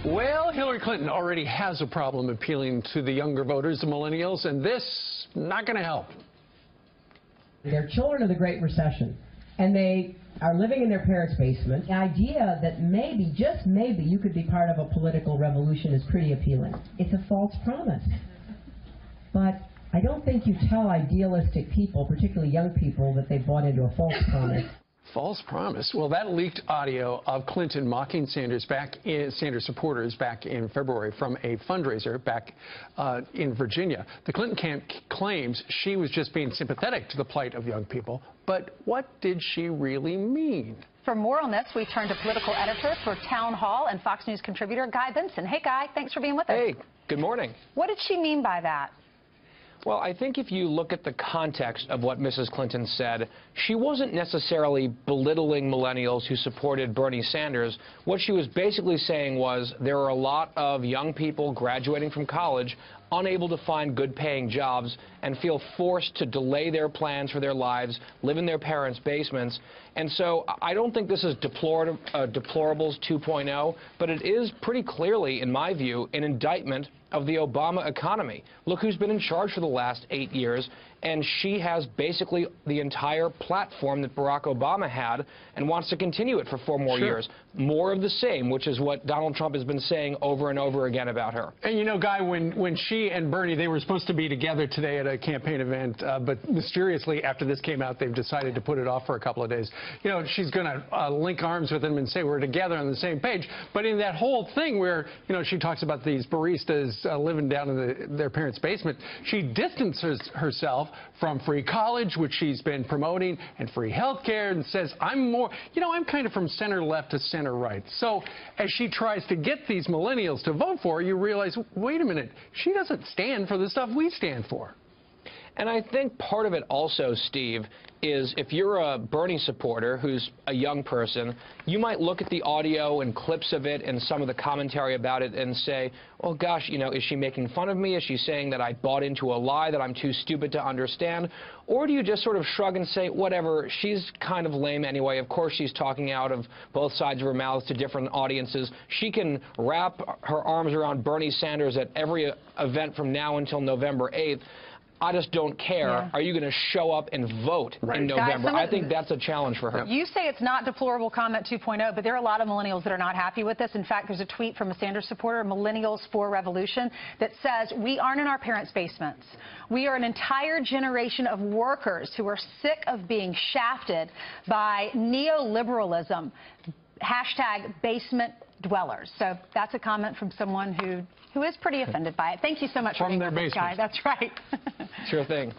Well, Hillary Clinton already has a problem appealing to the younger voters, the millennials, and this not going to help. They're children of the Great Recession, and they are living in their parents' basement. The idea that maybe, just maybe, you could be part of a political revolution is pretty appealing. It's a false promise. But I don't think you tell idealistic people, particularly young people, that they've bought into a false promise. False promise. Well, that leaked audio of Clinton mocking Sanders supporters back in February from a fundraiser back in Virginia. The Clinton camp claims she was just being sympathetic to the plight of young people. But what did she really mean? For more on this, we turn to political editor for Town Hall and Fox News contributor Guy Benson. Hey, Guy, thanks for being with us. Hey, good morning. What did she mean by that? Well, I think if you look at the context of what Mrs. Clinton said, she wasn't necessarily belittling millennials who supported Bernie Sanders. What she was basically saying was there are a lot of young people graduating from college unable to find good-paying jobs and feel forced to delay their plans for their lives, live in their parents' basements. And so I don't think this is deplorables 2.0, but it is pretty clearly, in my view, an indictment of the Obama economy. Look who's been in charge for the last 8 years, and she has basically the entire platform that Barack Obama had and wants to continue it for 4 more years. More of the same, which is what Donald Trump has been saying over and over again about her. And you know, Guy, when she and Bernie, they were supposed to be together today at a campaign event, but mysteriously after this came out, they've decided to put it off for a couple of days. You know, she's going to link arms with him and say we're together on the same page. But in that whole thing where, you know, she talks about these baristas living down in their parents' basement, she distances herself from free college, which she's been promoting, and free health care, and says, I'm more, you know, I'm kind of from center left to center right. So as she tries to get these millennials to vote for her, you realize, wait a minute, she doesn't stand for the stuff we stand for. And I think part of it also, Steve, is if you're a Bernie supporter who's a young person, you might look at the audio and clips of it and some of the commentary about it and say, oh, gosh, you know, is she making fun of me? Is she saying that I bought into a lie that I'm too stupid to understand? Or do you just sort of shrug and say, whatever, she's kind of lame anyway. Of course, she's talking out of both sides of her mouth to different audiences. She can wrap her arms around Bernie Sanders at every event from now until November 8th. I just don't care. Yeah. Are you going to show up and vote in November? Guys, I think that's a challenge for her. You say it's not deplorable comment 2.0, but there are a lot of millennials that are not happy with this. In fact, there's a tweet from a Sanders supporter, Millennials for Revolution, that says, we aren't in our parents' basements. We are an entire generation of workers who are sick of being shafted by neoliberalism. Hashtag basement dwellers. So that's a comment from someone who is pretty offended by it. Thank you so much for being with us, Guy. That's right. Sure thing.